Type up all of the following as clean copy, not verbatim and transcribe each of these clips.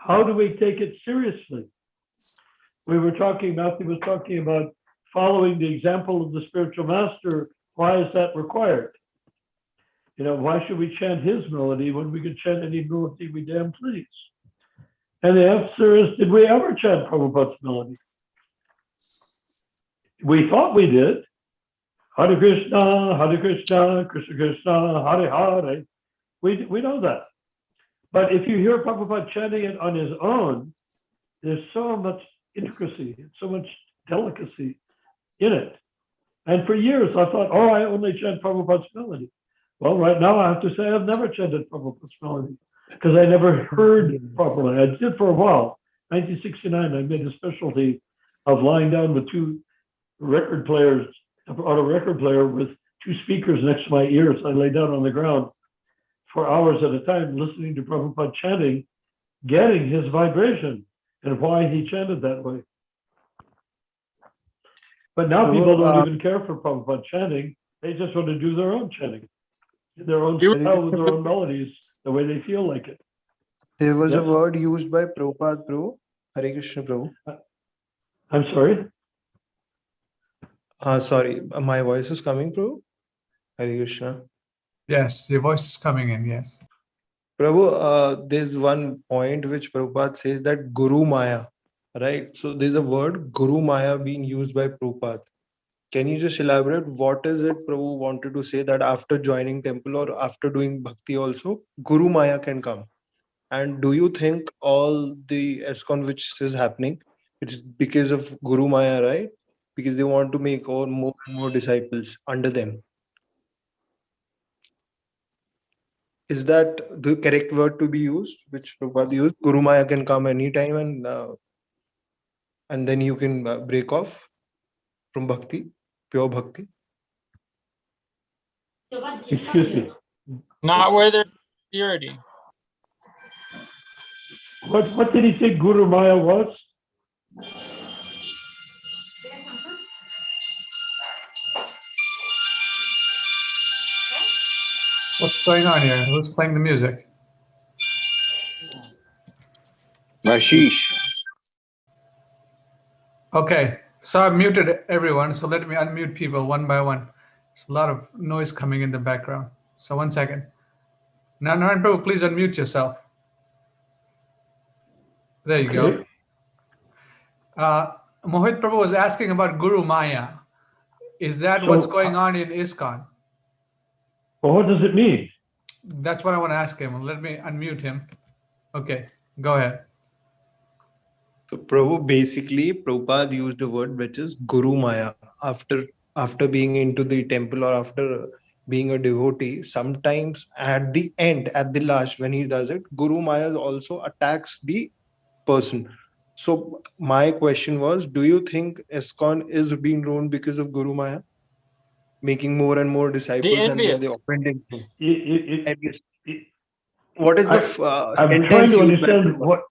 how do we take it seriously? Matthew was talking about following the example of the spiritual master. Why is that required? Why should we chant his melody when we could chant any melody we damn please? And the answer is, did we ever chant Prabhupada's melody? We thought we did. Hare Krishna, Krishna Krishna, Hare Hare. We know that. But if you hear Prabhupada chanting it on his own, there's so much intricacy, so much delicacy in it. And for years I thought, I only chant Prabhupada's melody. Well, right now I have to say I've never chanted Prabhupada's melody because I never heard properly. I did for a while. 1969, I made a specialty of lying down with two record players, on a record player with two speakers next to my ears. I lay down on the ground for hours at a time listening to Prabhupada chanting, getting his vibration and why he chanted that way. But now people don't even care for Prabhupada chanting. They just want to do their own chanting, their own style with their own melodies, the way they feel like it. There was a word used by Prabhupada Prabhu, Hare Krishna Prabhu. I'm sorry? Sorry, my voice is coming, Prabhu? Hare Krishna. Yes, your voice is coming in, yes. Prabhu, there's one point which Prabhupada says that Guru Maya, right? So there's a word Guru Maya being used by Prabhupada. Can you just elaborate what is it Prabhu wanted to say that after joining temple or after doing bhakti also, Guru Maya can come? And do you think all the ISKCON which is happening, it's because of Guru Maya, right? Because they want to make more disciples under them. Is that the correct word to be used, which Prabhupada used? Guru Maya can come anytime and then you can break off from bhakti, pure bhakti? Excuse me. Not where there's purity. What did he say Guru Maya was? What's going on here? Who's playing the music? Ashish. Okay, so I've muted everyone, so let me unmute people one by one. There's a lot of noise coming in the background. So 1 second. Narayan Prabhu, please unmute yourself. There you go. Mohit Prabhu was asking about Guru Maya. Is that what's going on in ISKCON? Well, what does it mean? That's what I want to ask him. Let me unmute him. Okay, go ahead. So Prabhu, basically, Prabhupada used a word which is Guru Maya. After being into the temple or after being a devotee, sometimes at the end, at the last, when he does it, Guru Maya also attacks the person. So my question was, do you think ISKCON is being ruined because of Guru Maya? Making more and more disciples and then they offending him. What is the I'm trying to understand what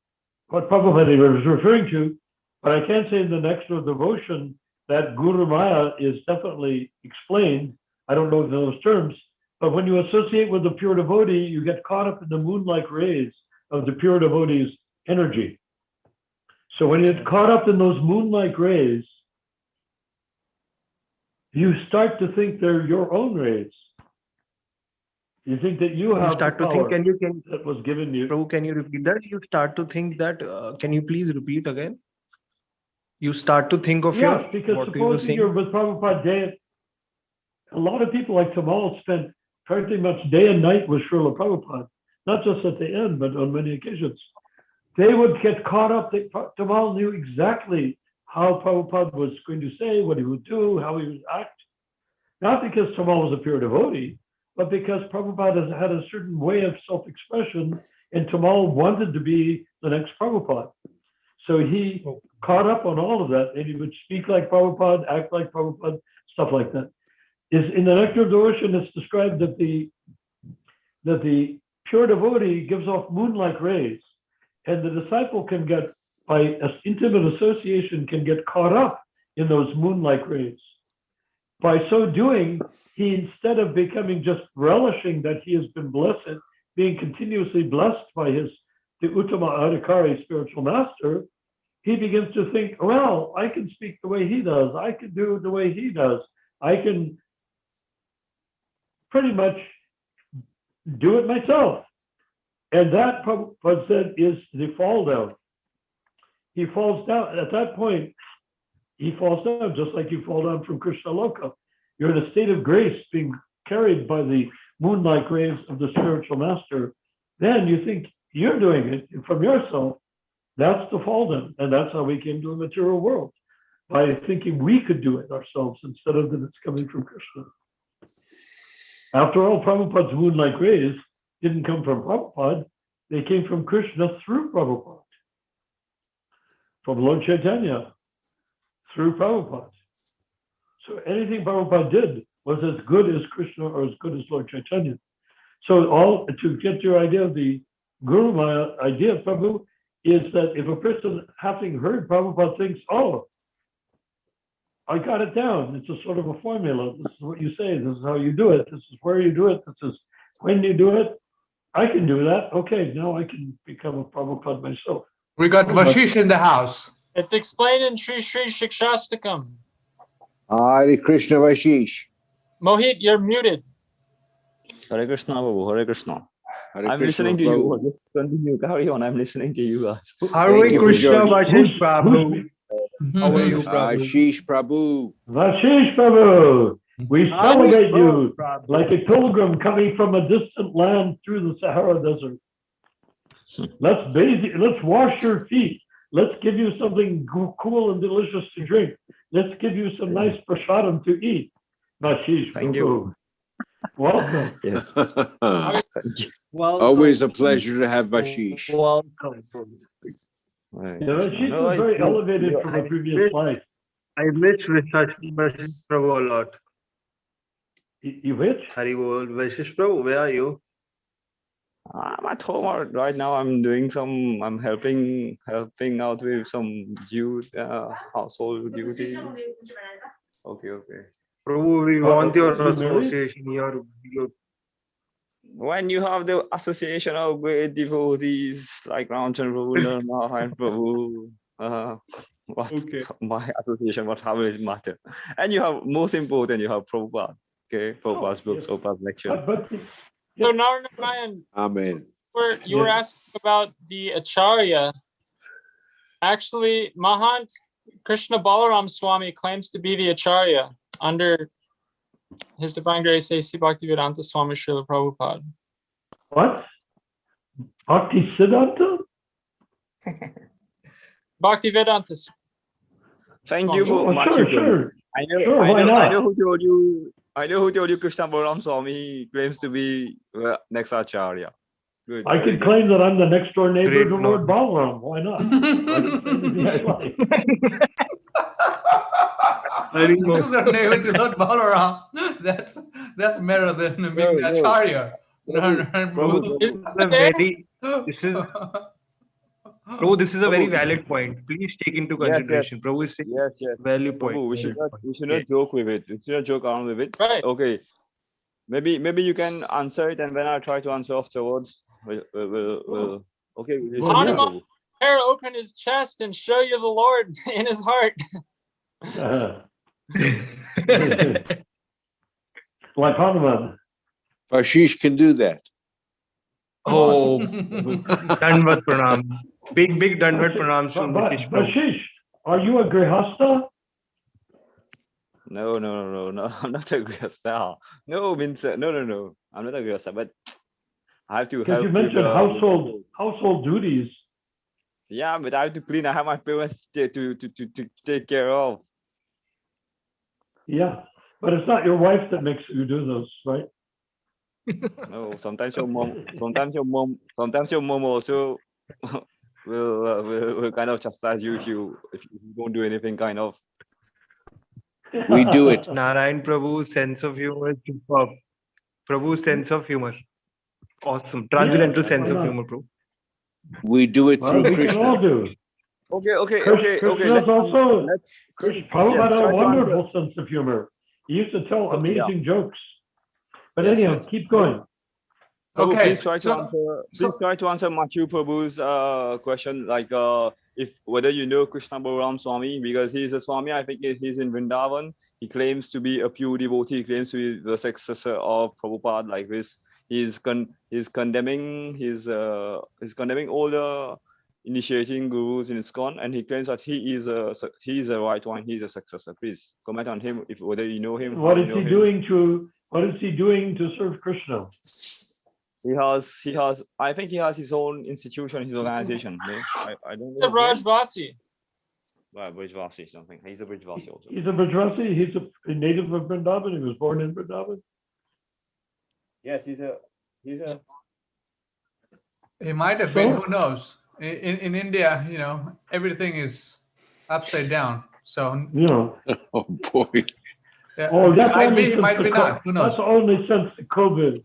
Prabhupada was referring to, but I can't say in the next devotion that Guru Maya is definitely explained. I don't know those terms, but when you associate with the pure devotee, you get caught up in the moon-like rays of the pure devotee's energy. So when you get caught up in those moon-like rays, you start to think they're your own rays. You think that you have start the to power think, that was given you. Prabhu, can you repeat that? You start to think that, can you please repeat again? You start to think of Yes, because supposing you're with Prabhupada day, a lot of people like Tamal spent pretty much day and night with Srila Prabhupada, not just at the end, but on many occasions. They would get caught up. Tamal knew exactly how Prabhupada was going to say, what he would do, how he would act. Not because Tamal was a pure devotee, but because Prabhupada had a certain way of self-expression, and Tamal wanted to be the next Prabhupada. So he caught up on all of that, and he would speak like Prabhupada, act like Prabhupada, stuff like that. In the Nectar of Devotion, it's described that the pure devotee gives off moon-like rays, and the disciple can get, by an intimate association, can get caught up in those moon-like rays. By so doing, he, instead of becoming just relishing that he has been blessed, being continuously blessed by his the Uttama Adhikari spiritual master, he begins to think, well, I can speak the way he does. I can do it the way he does. I can pretty much do it myself. And that, Prabhupada said, is the fall down. He falls down. At that point, he falls down just like you fall down from Krishna Loka. You're in a state of grace being carried by the moonlight rays of the spiritual master. Then you think you're doing it from yourself. That's the fall down. And that's how we came to the material world, by thinking we could do it ourselves instead of that it's coming from Krishna. After all, Prabhupada's moonlight rays didn't come from Prabhupada. They came from Krishna through Prabhupada. From Lord Chaitanya through Prabhupada. So anything Prabhupada did was as good as Krishna or as good as Lord Chaitanya. So all to get your idea of the Guru Maya idea, Prabhu, is that if a person having heard Prabhupada thinks, oh, I got it down. It's a sort of a formula. This is what you say. This is how you do it. This is where you do it. This is when you do it. I can do that. Okay, now I can become a Prabhupada myself. We got Vashish in the house. It's explained in Sri Sri Shikshastakam. Hare Krishna Vashish. Mohit, you're muted. Hare Krishna, Babu. Hare Krishna. Hare I'm Krishna, listening to you. Prabhu. Just continue. Carry on. I'm listening to you guys. Hare Thank you for Krishna joining. Vashish Prabhu. How are you, Ashish Prabhu? Prabhu. Vashish Prabhu, we celebrate you Prabhu. like a pilgrim coming from a distant land through the Sahara Desert. Let's bathe you. Let's wash your feet. Let's give you something cool and delicious to drink. Let's give you some nice prasadam to eat. Vashish Thank Prabhu. you. Welcome. Yes. Thank you. Always a pleasure to have Vashish. Welcome. Right. Yeah, Vashish No, was very I- elevated from a previous life. I miss Vashish Prabhu a lot. You which? Hari Bol. Vashish Prabhu, where are you? I'm at home right now. I'm doing some. I'm helping out with some household duties. Okay. Prabhu, we want your you married? association, your When you have the association of great devotees like Ramchandra Prabhu, Narayan Prabhu, what Okay. my association, what how will it matter? And you have most important, you have Prabhupada. Okay, Prabhupada's books, yes. Prabhupada's lectures. But So Narayan, Amen. you were asking about the Acharya. Actually, Mahant Krishna Balaram Swami claims to be the Acharya under His Divine Grace A.C. Bhaktivedanta Swami Srila Prabhupada. what? Bhakti Siddhanta? Bhaktivedanta. Thank you for Oh, much. sure. I know, Sure, I why know, I not? know who told you. I know who told you Krishna Balaram Swami claims to be next Acharya. Good. I very can good. claim that I'm the next door neighbor Great to Lord Balaram. Why not? I can say anything I like. The name to Lord Balaram. That's better than being the No. Acharya. Prabhu, This is a very Prabhu, this is a very valid point. Please take into Yes, consideration. Prabhu is saying yes. value point. Prabhu, we should valid not point. joke with it. We should not joke around with it. Right. Okay. Maybe you can answer it, and then I'll try to answer afterwards. Okay. We'll listen to Hanuman, Prabhu. Hare open his chest and show you the Lord in his heart. Like Hanuman. Vashish can do that. Oh, Dandvat Pranam. Big Dandvat Pranam. Vashish, are you a Grihastha? No. I'm not a Grihastha. No means no. I'm not a Grihastha, but I have to Because help you with mentioned household duties. Yeah, but I have to clean. I have my parents to take care of. Yeah, but it's not your wife that makes you do those, right? No, sometimes your mom also will kind of chastise you if you don't do anything kind of. We do it. Narayan Prabhu's sense of humor is superb. Prabhu's sense of humor. Awesome. Transcendental sense of humor, Prabhu. We do it Well, through we can all Krishna. do. Okay. Krishna's also, Prabhupada had a try to wonderful sense of humor. He used to tell amazing jokes. But Yes, anyhow, yes. keep going. Prabhu, Okay, please try to so- answer. Please so- try to answer Matthew Prabhu's question, like if whether you know Krishna Balaram Swami, because he is a Swami. I think he's in Vrindavan. He claims to be a pure devotee. He claims to be the successor of Prabhupada. Like this, he's condemning all the initiating gurus in ISKCON, and he claims that he is a right one. He's a successor. Please comment on him, if whether you know him. What how is you know he him. doing to? What is he doing to serve Krishna? He has. I think he has his own institution, his organization. No? I don't know. The Rajvasi. Brijvasi something. He's a Brijvasi also. He's a Brajvasi. He's a native of Vrindavan. He was born in Vrindavan. Yes, he's a. He might have been. So- Who knows? In India, everything is upside down. So You know. Oh boy. yeah, Oh, that's might only be, since might the be not. Who knows? That's only since the COVID.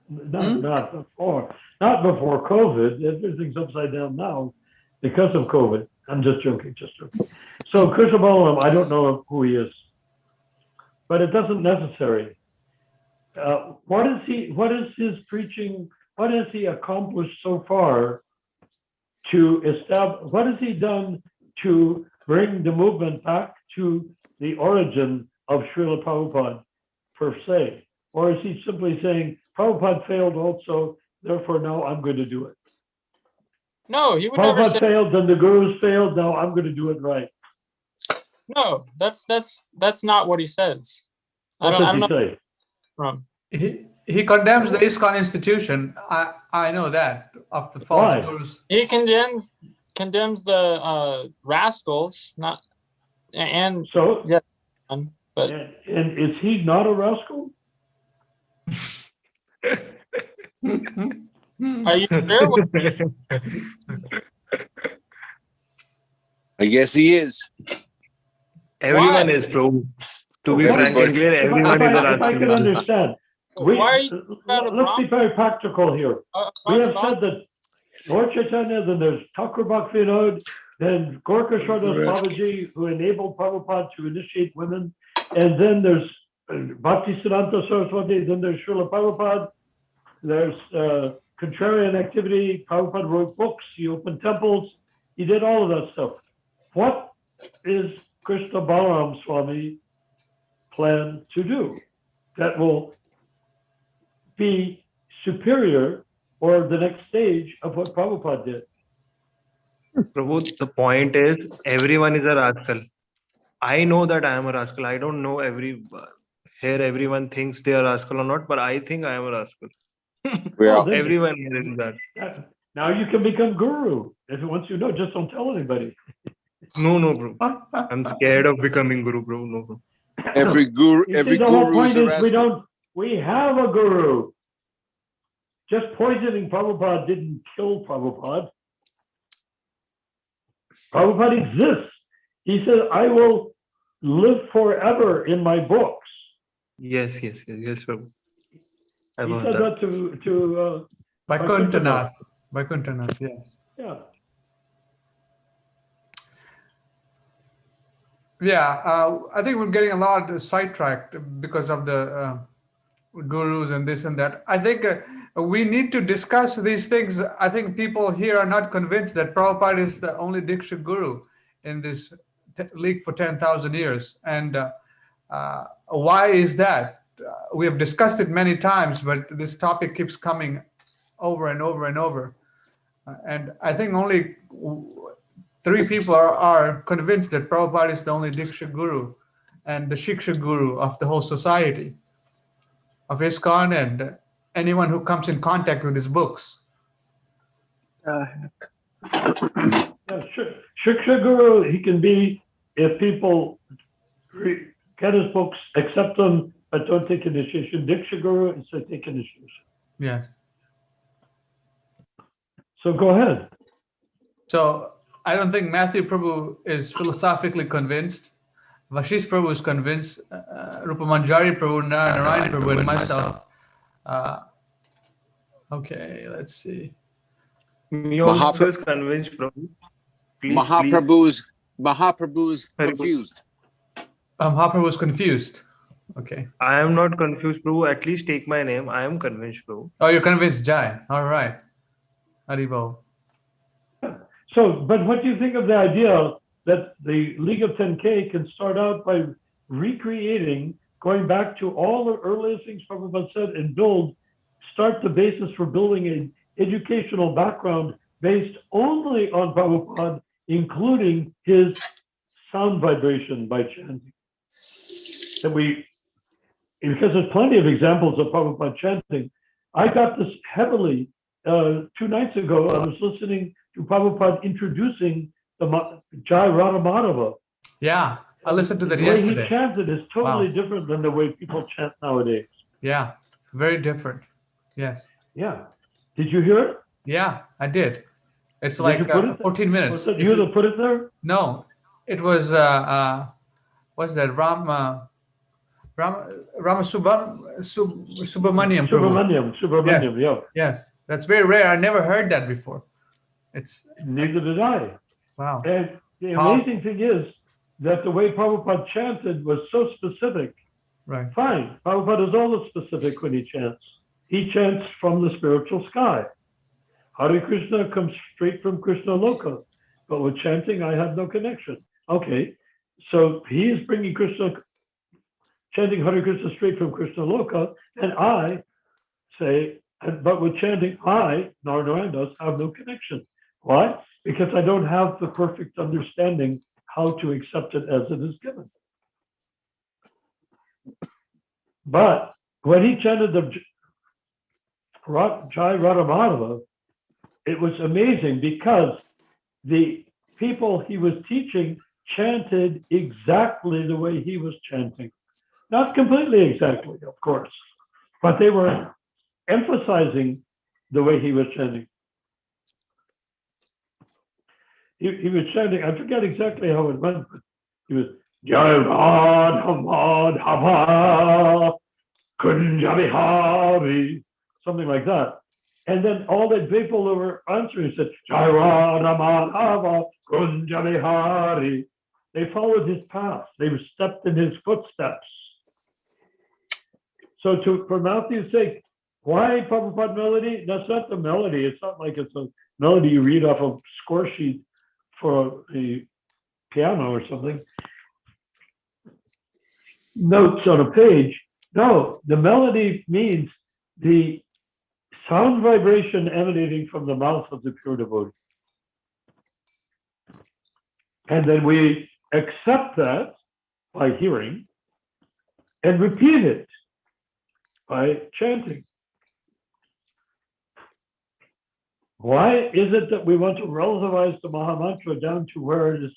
Not before. Not before COVID. Everything's upside down now because of COVID. I'm just joking. So Krishna Balaram, I don't know who he is, but it doesn't necessary. What is his preaching? What has he accomplished so far to establish? What has he done to bring the movement back to the origin of Srila Prabhupada per se? Or is he simply saying, Prabhupada failed also, therefore now I'm going to do it? No, he would never Prabhupada say failed, then the gurus failed, now I'm going to do it right. no. That's not what he says. I What don't does know he say? from. He condemns the ISKCON institution. I know that of the false Why? gurus. He condemns the rascals, not and So, yeah, but and is he not a rascal? are you sure? I guess he is. Everyone Why? is, bro. To be Everybody. frank and clear, everyone is a If I can rascal. understand, Why are you about a let's be very practical here. We have said that Lord Chaitanya, then there's Thakur Bhaktivinoda, then Gorka Shardas Babaji, who enabled Prabhupada to initiate women, and then there's Bhakti Siddhanta Saraswati, then there's Srila Prabhupada, there's contrarian activity, Prabhupada wrote books, he opened temples, he did all of that stuff. What is Krishna Balaram Swami plan to do that will be superior or the next stage of what Prabhupada did? Prabhu, the point is, everyone is a rascal. I know that I am a rascal. I don't know here everyone thinks they are rascal or not, but I think I am a rascal. Well, then- Everyone here is that. Now you can become guru. If once you know, just don't tell anybody. No, bro. I'm scared of becoming guru, bro. No, bro. every guru, You see, every the whole guru is point a is rascal. we have a guru. Just poisoning Prabhupada didn't kill Prabhupada. Prabhupada exists. He said, I will live forever in my books. Yes, Prabhu. I've He heard said that. that to Vaikuntanath, yes. yeah. Yeah, I think we're getting a lot sidetracked because of the gurus and this and that. I think we need to discuss these things. I think people here are not convinced that Prabhupada is the only Diksha guru in this league for 10,000 years. And why is that? We have discussed it many times, but this topic keeps coming over and over and over. And I think only 3 people are convinced that Prabhupada is the only Diksha guru and the Shiksha guru of the whole society, of ISKCON and anyone who comes in contact with his books. Shiksha guru, he can be if people get his books, accept them, but don't take initiation. Diksha guru is to take initiation. Yes. So go ahead. So I don't think Matthew Prabhu is philosophically convinced. Vashish Prabhu is convinced. Rupa Manjari Prabhu, Narayan Prabhu, and myself. Okay, let's see. Me also is convinced, Prabhu. Please, Mahaprabhu is confused. Mahaprabhu was confused. Okay. I am not confused, Prabhu. At least take my name. I am convinced, Prabhu. Oh, you're convinced, Jai. All right. Haribol. So, but what do you think of the idea that the League of 10K can start out by recreating, going back to all the earliest things Prabhupada said, and start the basis for building an educational background based only on Prabhupada, including his sound vibration by chanting. That because there's plenty of examples of Prabhupada chanting. I got this heavily 2 nights ago. I was listening to Prabhupada introducing the Jai Radha Madhava. Yeah, I listened to that The way yesterday. he chanted is totally different than the way people chant nowadays. Yeah, very different. Yes. Yeah. Did you hear it? Yeah, I did. It's Did like you put it 14 minutes. Was it you that put it there? No, it was what's that? Subramaniam. Subramaniam, yeah. Yes, that's very rare. I never heard that before. Neither did I. Wow. And the amazing thing is that the way Prabhupada chanted was so specific. Right. Fine, Prabhupada is always specific when he chants. He chants from the spiritual sky. Hare Krishna comes straight from Krishna Loka. But with chanting, I have no connection. Okay, so he is bringing chanting Hare Krishna straight from Krishna Loka, and I say, but with chanting, I, Narayana does, have no connection. Why? Because I don't have the perfect understanding how to accept it as it is given. But when he chanted the Jai Radha Madhava, it was amazing because the people he was teaching chanted exactly the way he was chanting. Not completely exactly, of course, but they were emphasizing the way he was chanting. He was chanting, I forget exactly how it went, but he was Jai Radha Madhava Kunja Bihari, something like that. And then all the people that were answering said, Jai Radha Madhava Kunja Bihari. They followed his path. They stepped in his footsteps. So for Matthew's sake, why Prabhupada melody? That's not the melody. It's not like it's a melody you read off a score sheet for a piano or something. Notes on a page. No, the melody means the sound vibration emanating from the mouth of the pure devotee. And then we accept that by hearing and repeat it by chanting. Why is it that we want to relativize the Mahamantra down to where it is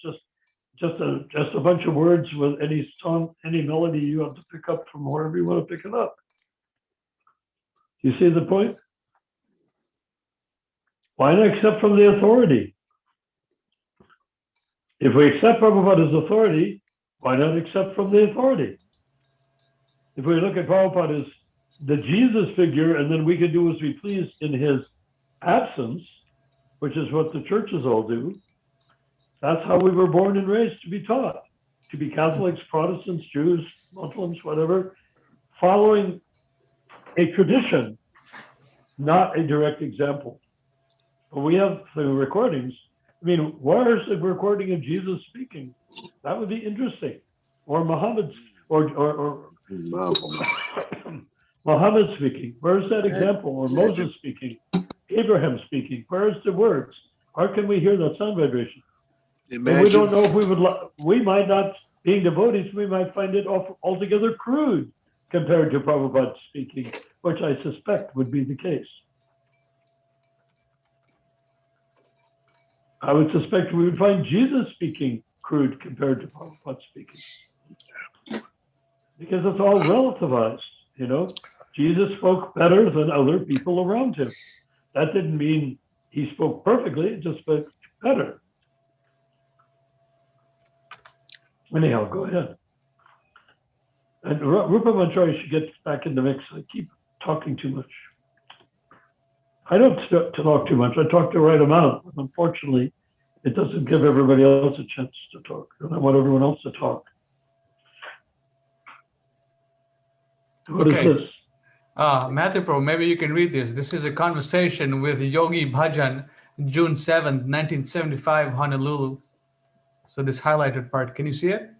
just a bunch of words with any song, any melody you have to pick up from wherever you want to pick it up? You see the point? Why not accept from the authority? If we accept Prabhupada as authority, why not accept from the authority? If we look at Prabhupada as the Jesus figure, and then we can do as we please in his absence, which is what the churches all do, that's how we were born and raised to be taught, to be Catholics, Protestants, Jews, Muslims, whatever, following a tradition, not a direct example. But we have the recordings. I mean, where is the recording of Jesus speaking? That would be interesting. Or Muhammad's, or Muhammad speaking. Where's that example? Or Moses speaking? Abraham speaking. Where's the words? How can we hear that sound vibration? And we don't know if we would. We might not, being devotees, we might find it altogether crude compared to Prabhupada speaking, which I suspect would be the case. I would suspect we would find Jesus speaking crude compared to Prabhupada speaking. Because it's all relativized, you know. Jesus spoke better than other people around him. That didn't mean he spoke perfectly, it just spoke better. Anyhow, go ahead. And Rupa Manchari should get back in the mix. I keep talking too much. I don't talk too much. I talk the right amount. Unfortunately, it doesn't give everybody else a chance to talk. And I want everyone else to talk. What is Okay. this? Matthew Prabhu, maybe you can read this. This is a conversation with Yogi Bhajan, June 7th, 1975, Honolulu. So this highlighted part, can you see it?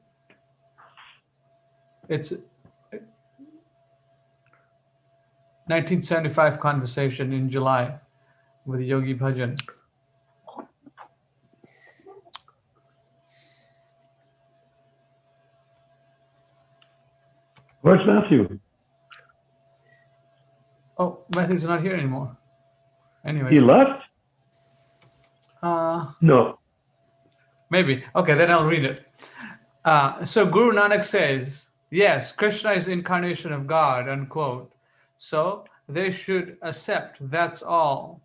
It's 1975 conversation in July with Yogi Bhajan. Where's Matthew? Oh, Matthew's not here anymore. Anyway. He left? Uh, No. Maybe. Okay, then I'll read it. So Guru Nanak says, yes, Krishna is incarnation of God, unquote. So they should accept, that's all.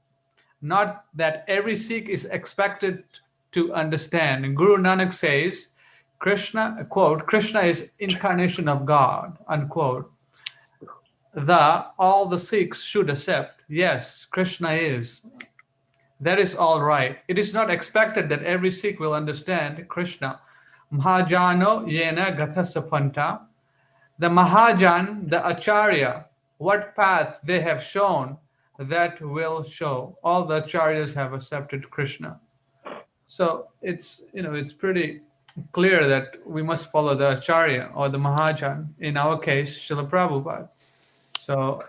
Not that every Sikh is expected to understand. And Guru Nanak says, Krishna, quote, Krishna is incarnation of God, unquote. All the Sikhs should accept, yes, Krishna is. That is all right. It is not expected that every Sikh will understand Krishna. Mahajano yena gathasapanta. The Mahajan, the Acharya, what path they have shown, that will show. All the Acharyas have accepted Krishna. So it's pretty clear that we must follow the Acharya or the Mahajan. In our case, Srila Prabhupada. So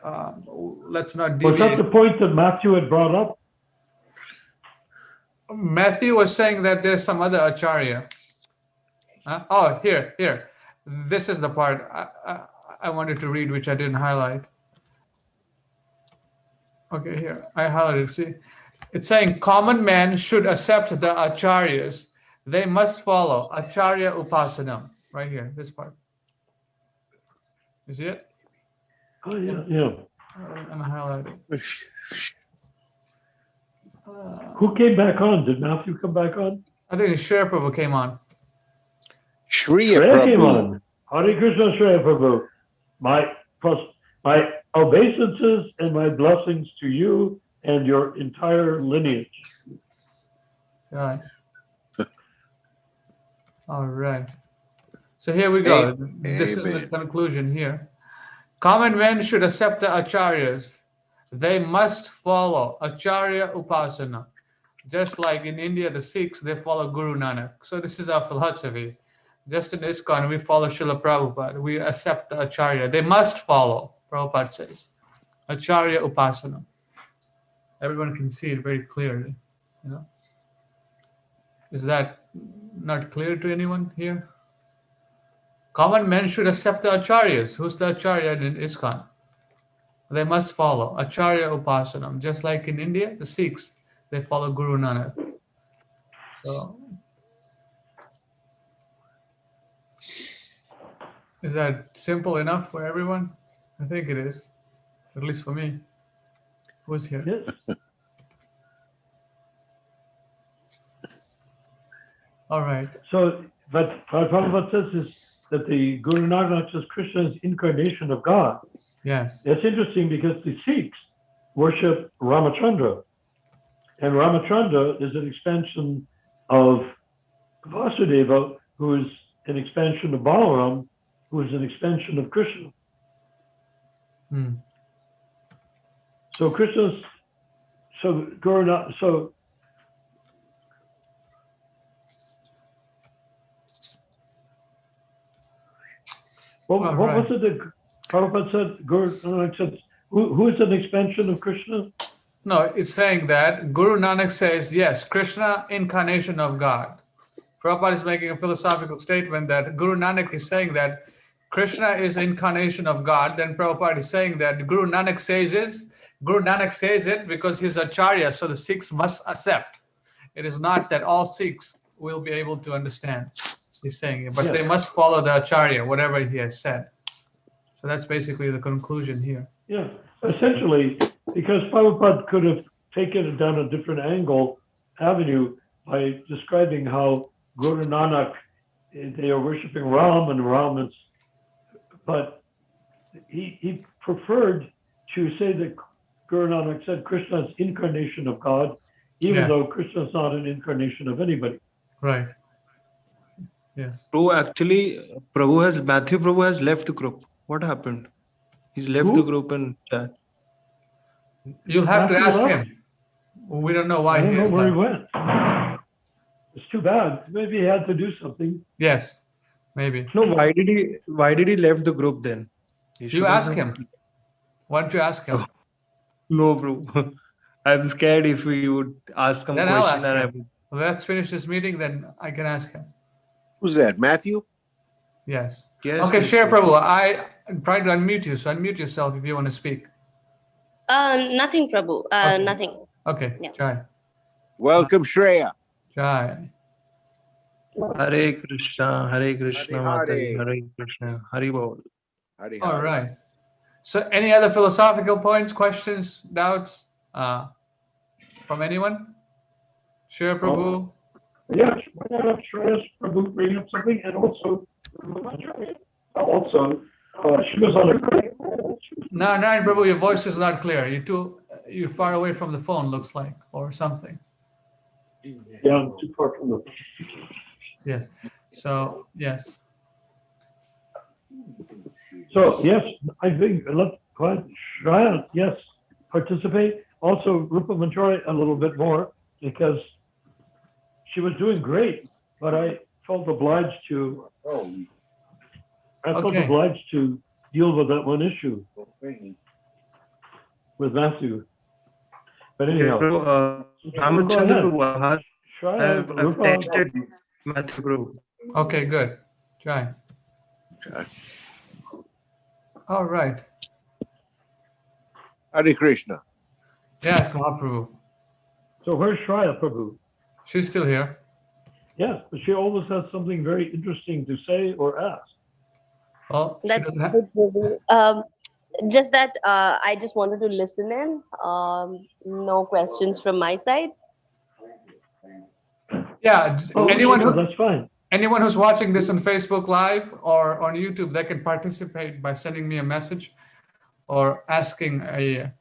let's not Was deviate. that the point that Matthew had brought up? Matthew was saying that there's some other Acharya. Oh, here. This is the part I wanted to read, which I didn't highlight. Okay, here, I highlighted, see? It's saying common men should accept the Acharyas. They must follow Acharya Upasanam. Right here, this part. You see it? Oh, yeah. I'm highlighting. Who came back on? Did Matthew come back on? I think Shri Prabhu came on. Shriya Shreya came Prabhu. on. Hare Krishna, Shreya Prabhu. My obeisances and my blessings to you and your entire lineage. Right. All right. So here we go. This is the Amen. conclusion here. Common men should accept the acharyas. They must follow Acharya Upasana. Just like in India, the Sikhs, they follow Guru Nanak. So this is our philosophy. Just in ISKCON, we follow Srila Prabhupada. We accept the Acharya. They must follow, Prabhupada says. Acharya Upasana. Everyone can see it very clearly. Is that not clear to anyone here? Common men should accept the Acharyas. Who's the Acharya in ISKCON? They must follow Acharya Upasanam. Just like in India, the Sikhs, they follow Guru Nanak. So, is that simple enough for everyone? I think it is, at least for me. Who's here? Yes. All right. So, but what Prabhupada says is that the Guru Nanak says Krishna is incarnation of God. Yes. It's interesting because the Sikhs worship Ramachandra. And Ramachandra is an expansion of Vasudeva, who is an expansion of Balaram, who is an expansion of Krishna. So Krishna's, so Guru Nanak, so what was it that Prabhupada said? Guru Nanak said, who is an expansion of Krishna? No, it's saying that Guru Nanak says, yes, Krishna, incarnation of God. Prabhupada is making a philosophical statement that Guru Nanak is saying that Krishna is incarnation of God. Then Prabhupada is saying that Guru Nanak says it because he's Acharya, so the Sikhs must accept. It is not that all Sikhs will be able to understand. He's saying it, but they must follow the Acharya, whatever he has said. So that's basically the conclusion here. Yeah, essentially, because Prabhupada could have taken it down a different avenue by describing how Guru Nanak, they are worshiping Ram and Ram is, but he preferred to say that Guru Nanak said Krishna is incarnation of God, even though Krishna is not an incarnation of anybody. Right. Yes. So actually, Matthew Prabhu has left the group. What happened? He's left Who? the group and chat. You'll have to Matthew ask left? him. We don't know I why don't he know is where he left. went. It's too bad. Maybe he had to do something. Yes, maybe. No, why did he left the group then? He You shouldn't ask have- him. Why don't you ask him? No, bro. I'm scared if we would ask him Then I'll question ask and him. Let's finish this meeting, then I can ask him. Who's that? Matthew? Yes. Yes, Okay, yes, Share yes. Prabhu, I'm trying to unmute you, so unmute yourself if you want to speak. Nothing, Prabhu. Okay. Nothing. Okay, Yeah. Jai. Welcome, Shreya. Jai. Hare Krishna, Mataji, Hare. Hare Krishna, Hare Bol. Hare All Hare. right. So any other philosophical points, questions, doubts from anyone? Share Prabhu. Yes, why not have Shreyas Prabhu bring up something, and also, she was on a great roll. No, Narayan Prabhu, your voice is not clear. You're far away from the phone, looks like, or something. Yeah, I'm too far from the. Yes. So, yes. So, yes, I think, Shreyas, yes, participate. Also, Rupa Manjari a little bit more, because she was doing great, but I felt obliged to, Okay. deal with that one issue with Matthew. But anyhow, Bro, go Ramachandra ahead. Prabhu, I've Shreyas, I've Rupa, texted Matthew Prabhu. Okay, good. Jai. Okay. All right. Hare Krishna. Yes, Mahaprabhu. So where's Shreya Prabhu? She's still here. Yes, but she always has something very interesting to say or ask. Well, she That's doesn't have, good, Prabhu. Just that I just wanted to listen in. No questions from my side. yeah. Oh, Anyone okay, who that's fine. Anyone who's watching this on Facebook Live or on YouTube, they can participate by sending me a message or asking a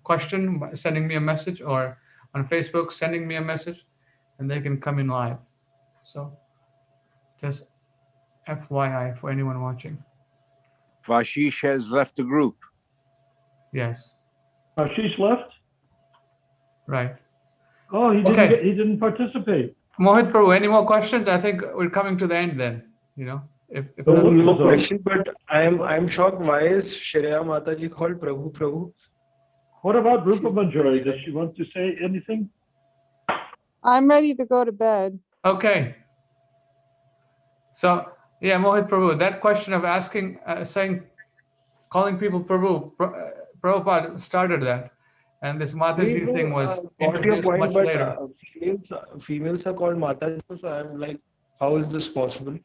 question, by sending me a message, or on Facebook, sending me a message, and they can come in live. So just FYI for anyone watching. Vashish has left the group. Yes, Ashish left? right. Oh, he Okay. didn't participate. Mohit Prabhu, any more questions? I think we're coming to the end then, if No, not- No so- question, but I'm shocked. Why is Shreya Mataji called Prabhu Prabhu? What about Rupa Manjari? Does she want to say anything? I'm ready to go to bed. Okay. So, yeah, Mohit Prabhu, that question of asking, calling people Prabhu, Prabhupada started that. And this Mataji thing was got your introduced point, much but later. females are called Mataji, so I'm like, how is this possible?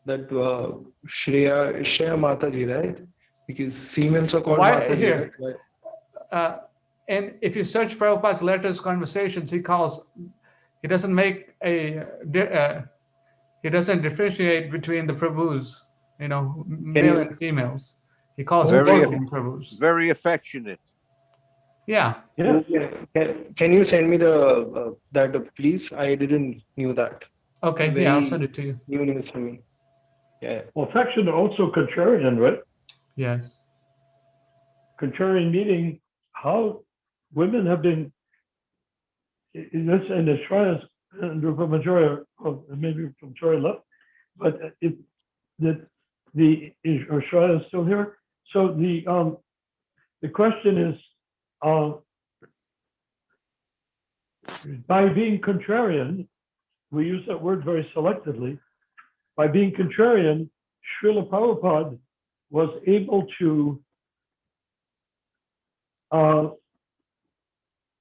That Shreya Mataji, right? Because females are called Why Mataji. here? Right? Why? And if you search Prabhupada's letters, conversations, he doesn't make he doesn't differentiate between the Prabhus, male and females. He calls Very both of eff- them Prabhus. Very affectionate. Yeah. Yeah. Can you send me the that please? I didn't knew that. Okay, Very yeah, I'll send it to you. New news to me. Yeah. Well, affection also contrarian, right? Yes. Contrarian meaning how women have been, in this, and the Shreyas and Rupa Manjari, or maybe from Manjari left, but if or Shreya is still here. So the question is, by being contrarian, we use that word very selectively. By being contrarian, Srila Prabhupada was able to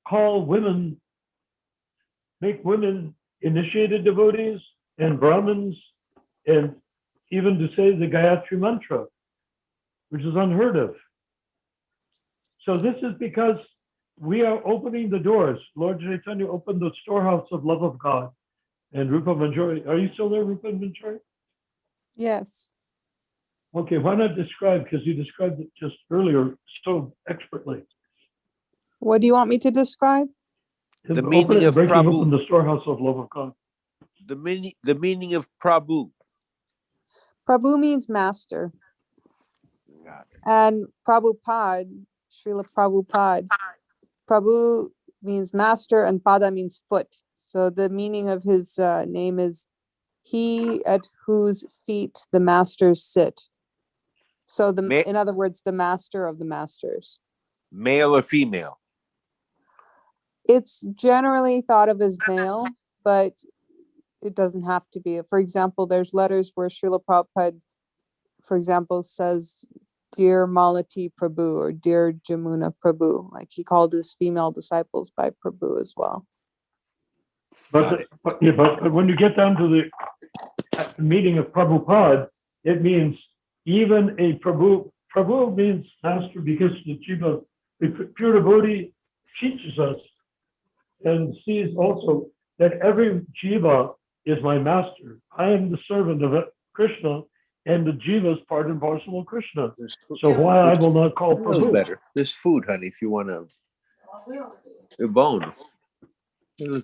call women, make women initiated devotees and Brahmins, and even to say the Gayatri Mantra, which is unheard of. So this is because we are opening the doors. Lord Chaitanya opened the storehouse of love of God. And Rupa Manjari, are you still there, Rupa Manjari? Yes. Okay, why not describe, because you described it just earlier so expertly. What do you want me to describe? The meaning of breaking Prabhu. open the storehouse of love of God. The meaning of Prabhu. Prabhu means master. Got it. And Prabhupada, Srila Prabhupada. Prabhu means master and pada means foot. So the meaning of his name is he at whose feet the masters sit. So Ma- in other words, the master of the masters. Male or female? It's generally thought of as male, but it doesn't have to be. For example, there's letters where Srila Prabhupada, for example, says, "Dear Malati Prabhu" or "Dear Jamuna Prabhu." Like he called his female disciples by Prabhu as well. But when you get down to the meaning of Prabhupada, it means even a Prabhu. Prabhu means master because the Jiva, the pure devotee, teaches us and sees also that every Jiva is my master. I am the servant of Krishna, and the Jiva is part and parcel of Krishna. So why I will not call Prabhu? Better. There's food, honey, if you want to. A bone.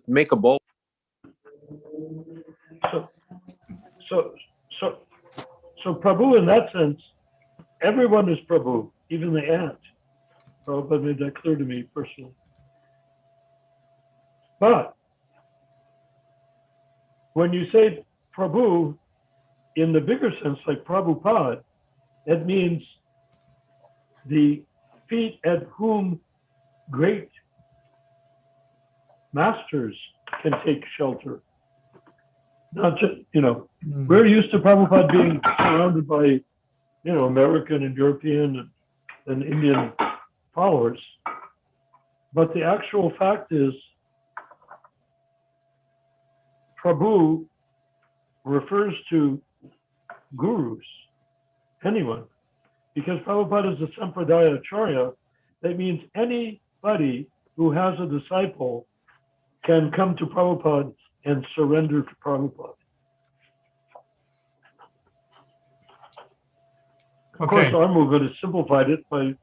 Make a bowl. So Prabhu in that sense, everyone is Prabhu, even the ant. Prabhupada made that clear to me personally. But when you say Prabhu in the bigger sense, like Prabhupada, it means the feet at whom great masters can take shelter. Not just, we're used to Prabhupada being surrounded by, American and European and Indian followers. But the actual fact is, Prabhu refers to gurus, anyone. Because Prabhupada is a Sampradaya Acharya, that means anybody who has a disciple can come to Prabhupada and surrender to Prabhupada. Of course, our movement has simplified it by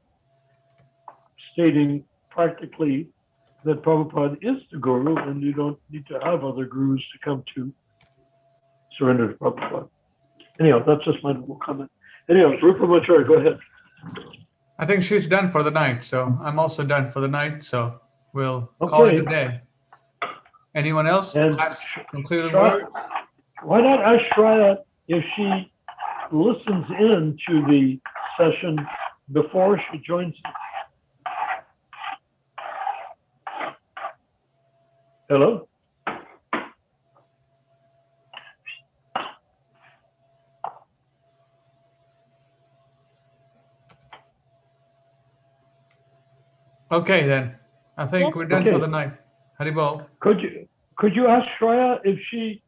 stating practically that Prabhupada is the guru and you don't need to have other gurus to come to surrender to Prabhupada. Anyhow, that's just my little comment. Anyhow, Rupa Machar, go ahead. I think she's done for the night, so I'm also done for the night, so we'll call it a day. Anyone else? And concluding word? Why not ask Shreya if she listens in to the session before she joins it? Hello? Okay, then. I think we're done for the night. Haribol. Could you ask Shreya if she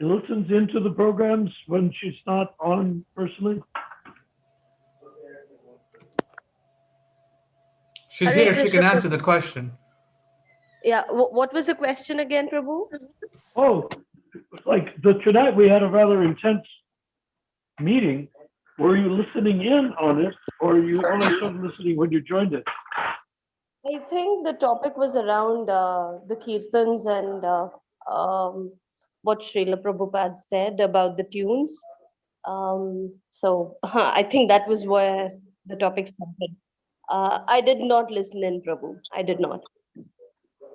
listens into the programs when she's not on personally? She's here. She can answer the question. Yeah. What was the question again, Prabhu? Oh, like tonight we had a rather intense meeting. Were you listening in on it, or you only started listening when you joined it? I think the topic was around the kirtans and what Srila Prabhupada said about the tunes. So I think that was where the topic started. I did not listen in, Prabhu. I did not.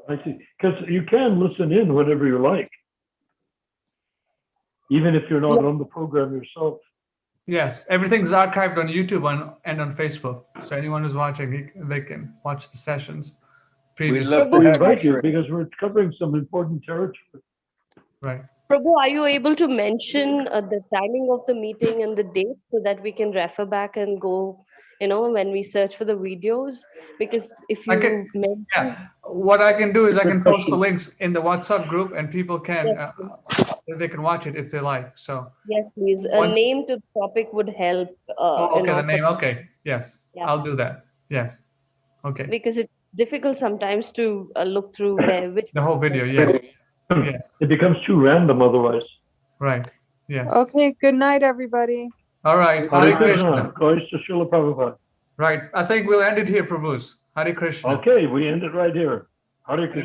I see. Because you can listen in whenever you like, even if you're not on the program yourself. Yes, everything's archived on YouTube and on Facebook. So anyone who's watching, they can watch the sessions. We love We to invite you because we're covering some important territory. Right. Prabhu, are you able to mention the timing of the meeting and the date so that we can refer back and go, when we search for the videos? Because if you what I can do is I can post the links in the WhatsApp group and people can, they can watch it if they like. So yes, please. A name to the topic would help. The name. Okay. Yes, I'll do that. Yes. Okay. Because it's difficult sometimes to look through which the whole video. Yeah. It becomes too random otherwise. Right. Yeah. Okay. Good night, everybody. All right. Hare Krishna. Glories to Srila Prabhupada. Right. I think we'll end it here, Prabhus. Hare Krishna. Okay, we end it right here. Hare Krishna.